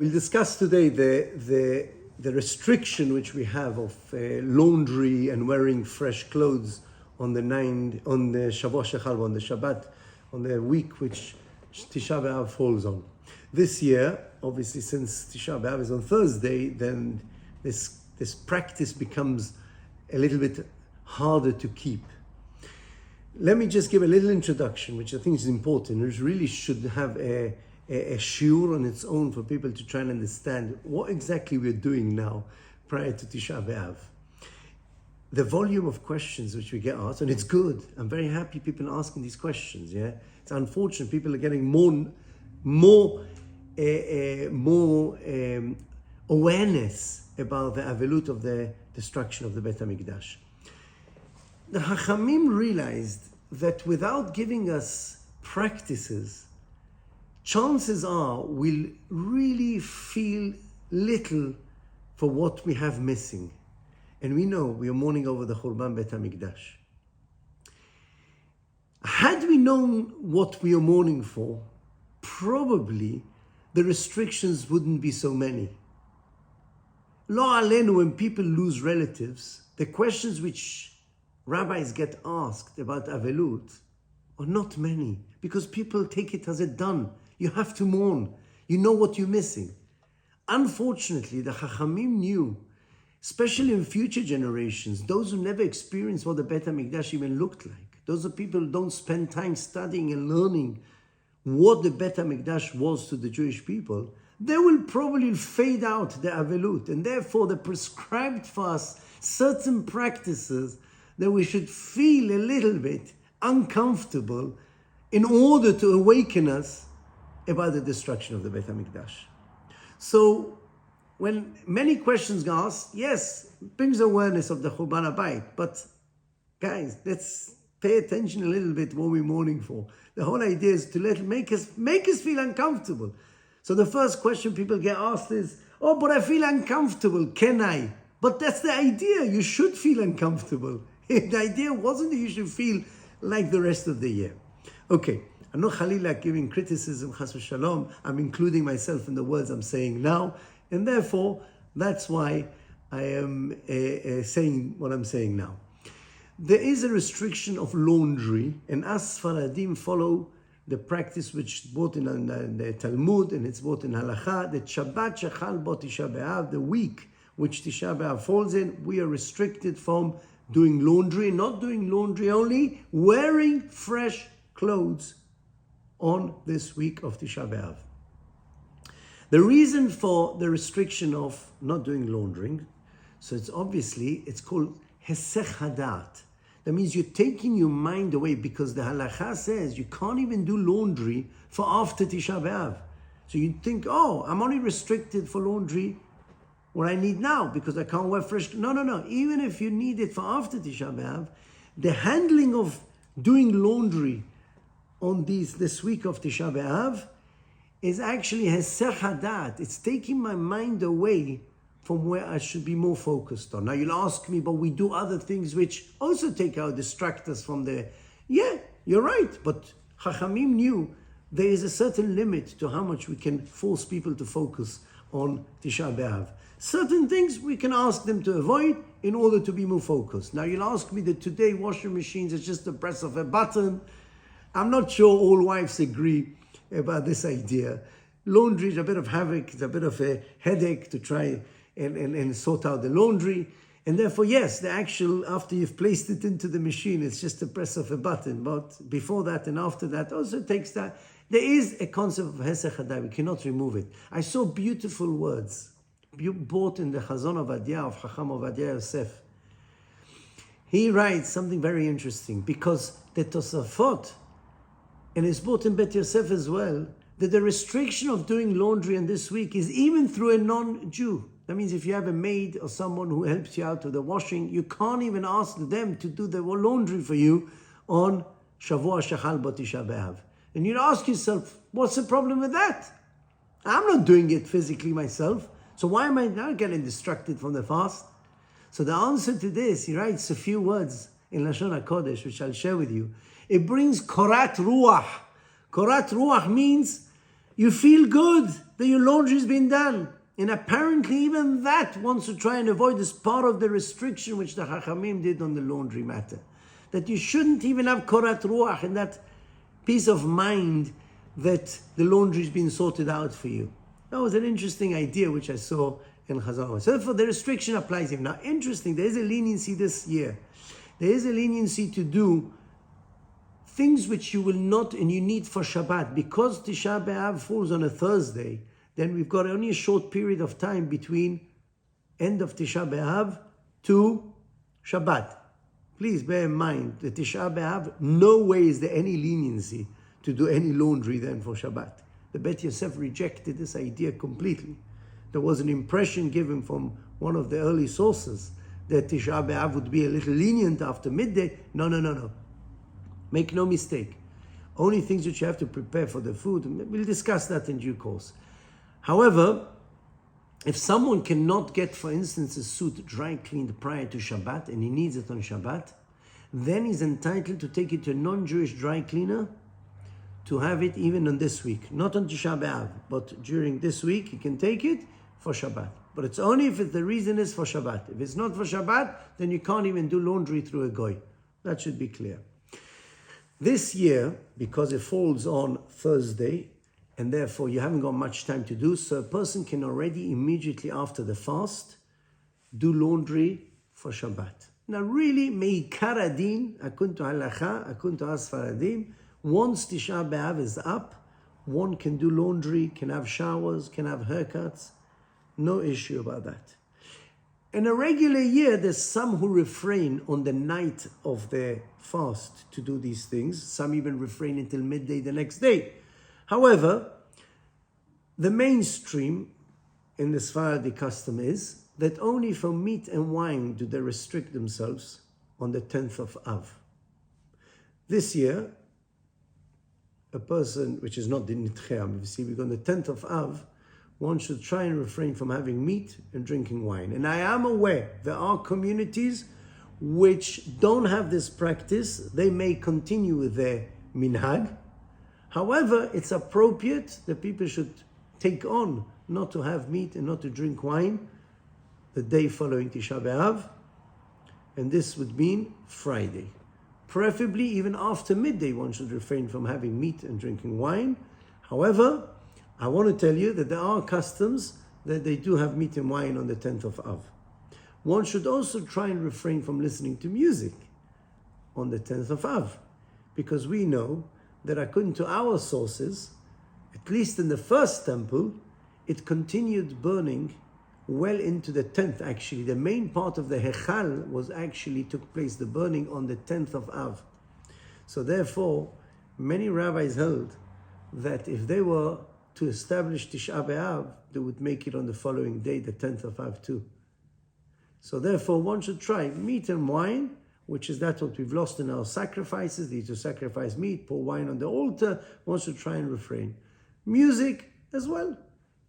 We'll discuss today the restriction which we have of laundry and wearing fresh clothes on the Shavua Shechal, on the Shabbat, on the week which Tisha B'Av falls on. This year, obviously, since Tisha B'Av is on Thursday, then this practice becomes a little bit harder to keep. Let me just give a little introduction, which I think is important, which really should have a shiur on its own for people to try and understand what exactly we're doing now prior to Tisha B'Av. The volume of questions which we get asked, and it's good. I'm very happy people are asking these questions. Yeah, it's unfortunate people are getting more awareness about the avelut of the destruction of the Beit HaMikdash. The Chachamim realized that without giving us practices, chances are we'll really feel little for what we have missing. And we know we are mourning over the Churban Beit HaMikdash. Had we known what we are mourning for, probably the restrictions wouldn't be so many. Lo alenu, when people lose relatives, the questions which rabbis get asked about avelut are not many, because people take it as a done. You have to mourn. You know what you're missing. Unfortunately, the Chachamim knew, especially in future generations, those who never experienced what the Beit HaMikdash even looked like. Those are people who don't spend time studying and learning what the Beit HaMikdash was to the Jewish people. They will probably fade out the avelut, and therefore they prescribed for us certain practices that we should feel a little bit uncomfortable in order to awaken us about the destruction of the Beit HaMikdash. So when many questions are asked, yes, it brings awareness of the Churban HaBayit, but guys, let's pay attention a little bit what we're mourning for. The whole idea is to make us feel uncomfortable. So the first question people get asked is, oh, but I feel uncomfortable, can I? But that's the idea, you should feel uncomfortable. The idea wasn't that you should feel like the rest of the year. Okay, I'm not Khalila giving criticism, Chas Shalom. I'm including myself in the words I'm saying now, and therefore, that's why I am saying what I'm saying now. There is a restriction of laundry, and us Sephardim follow the practice which is brought in the Talmud, and it's brought in Halacha, the Shabbat Shechal Bo Tisha B'Av, the week which Tisha B'Av falls in, we are restricted from doing laundry, not doing laundry only, wearing fresh clothes on this week of Tisha B'Av. The reason for the restriction of not doing laundering, so it's called Hesech Hadat. That means you're taking your mind away, because the Halacha says you can't even do laundry for after Tisha B'Av. So you think, oh, I'm only restricted for laundry what I need now because I can't wear fresh. No. Even if you need it for after Tisha B'Av, the handling of doing laundry on this week of Tisha B'Av is actually Hesech Hadat. It's taking my mind away from where I should be more focused on. Now you'll ask me, but we do other things which also distract us from the... Yeah, you're right, but Chachamim knew there is a certain limit to how much we can force people to focus on Tisha B'Av. Certain things we can ask them to avoid in order to be more focused. Now you'll ask me that today washing machines is just the press of a button. I'm not sure all wives agree about this idea. Laundry is a bit of havoc, it's a bit of a headache to try and sort out the laundry. And therefore, yes, the actual, after you've placed it into the machine, it's just the press of a button. But before that and after that also takes that. There is a concept of Hesech Hadat, we cannot remove it. I saw beautiful words brought in the Chazon Ovadia of Chacham Ovadia Yosef. He writes something very interesting, because the Tosafot, and it's brought in Bet Yosef as well, that the restriction of doing laundry in this week is even through a non-Jew. That means if you have a maid or someone who helps you out with the washing, you can't even ask them to do the laundry for you on Shavua Shechal Bo Tisha B'Av. And you'd ask yourself, what's the problem with that? I'm not doing it physically myself, so why am I now getting distracted from the fast? So the answer to this, he writes a few words in Lashon HaKodesh, which I'll share with you. It brings korat ruach. Korat ruach means you feel good that your laundry's been done. And apparently even that wants to try and avoid as part of the restriction which the Chachamim did on the laundry matter. That you shouldn't even have korat ruach and that peace of mind that the laundry's been sorted out for you. That was an interesting idea which I saw in Chazal. So therefore the restriction applies him. Now interesting, there is a leniency this year. There is a leniency to do things which you will not and you need for Shabbat. Because Tisha B'Av falls on a Thursday, then we've got only a short period of time between end of Tisha B'Av to Shabbat. Please bear in mind that Tisha B'Av, no way is there any leniency to do any laundry then for Shabbat. The Bet Yosef rejected this idea completely. There was an impression given from one of the early sources that Tisha B'Av would be a little lenient after midday. No. Make no mistake. Only things which you have to prepare for the food, we'll discuss that in due course. However, if someone cannot get, for instance, a suit dry cleaned prior to Shabbat and he needs it on Shabbat, then he's entitled to take it to a non-Jewish dry cleaner to have it even on this week. Not on Tisha B'Av, but during this week he can take it for Shabbat. But it's only if the reason is for Shabbat. If it's not for Shabbat, then you can't even do laundry through a goy. That should be clear. This year, because it falls on Thursday, and therefore you haven't got much time to do, so a person can already immediately after the fast do laundry for Shabbat. Now really, me'ikar adin, akun to halacha, akun to Sephardim, once Tisha B'Av is up, one can do laundry, can have showers, can have haircuts, no issue about that. In a regular year, there's some who refrain on the night of their fast to do these things. Some even refrain until midday the next day. However, the mainstream in the Sephardi custom is that only for meat and wine do they restrict themselves on the 10th of Av. This year, a person, which is not the Nitcheam, you see, because on the 10th of Av, one should try and refrain from having meat and drinking wine. And I am aware there are communities which don't have this practice. They may continue with their minhag. However, it's appropriate that people should take on not to have meat and not to drink wine the day following Tisha B'Av. And this would mean Friday. Preferably even after midday, one should refrain from having meat and drinking wine. However, I want to tell you that there are customs that they do have meat and wine on the 10th of Av. One should also try and refrain from listening to music on the 10th of Av, because we know that according to our sources, at least in the first temple, it continued burning well into the 10th actually. The main part of the Hechal was actually took place, the burning on the 10th of Av. So therefore, many rabbis held that if they were to establish Tisha B'Av, they would make it on the following day, the 10th of Av too. So therefore, one should try meat and wine, which is that what we've lost in our sacrifices. These to sacrifice meat, pour wine on the altar. One should try and refrain. Music as well.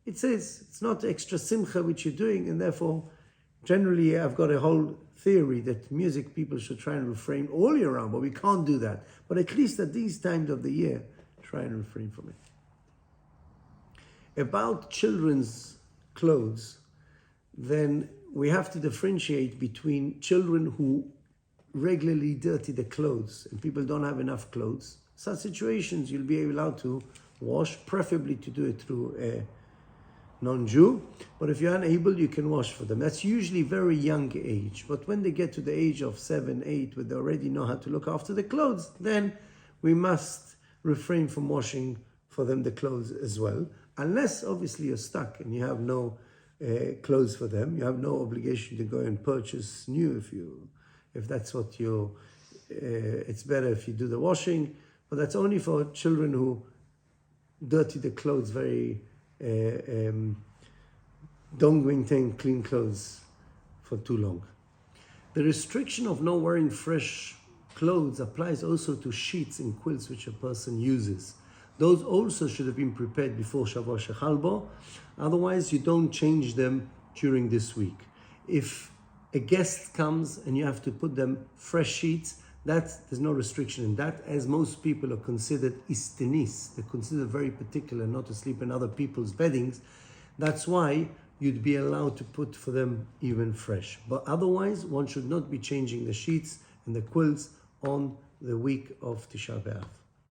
It says it's not extra simcha which you're doing, and therefore, generally, I've got a whole theory that music people should try and refrain all year round, but we can't do that. But at least at these times of the year, try and refrain from it. About children's clothes, then we have to differentiate between children who regularly dirty the clothes and people don't have enough clothes. Such situations you'll be allowed to wash, preferably to do it through a non-Jew, but if you're unable, you can wash for them. That's usually very young age, but when they get to the age of 7, 8, where they already know how to look after the clothes, then we must refrain from washing for them the clothes as well. Unless, obviously, you're stuck and you have no clothes for them. You have no obligation to go and purchase new if that's what it's better if you do the washing. But that's only for children who dirty the clothes very, don't maintain clean clothes for too long. The restriction of not wearing fresh clothes applies also to sheets and quilts which a person uses. Those also should have been prepared before Shavua Shechal Bo. Otherwise, you don't change them during this week. If a guest comes and you have to put them fresh sheets, There's no restriction in that, as most people are considered istenis. They're considered very particular not to sleep in other people's beddings. That's why you'd be allowed to put for them even fresh. But otherwise, one should not be changing the sheets and the quilts on the week of Tisha B'Av.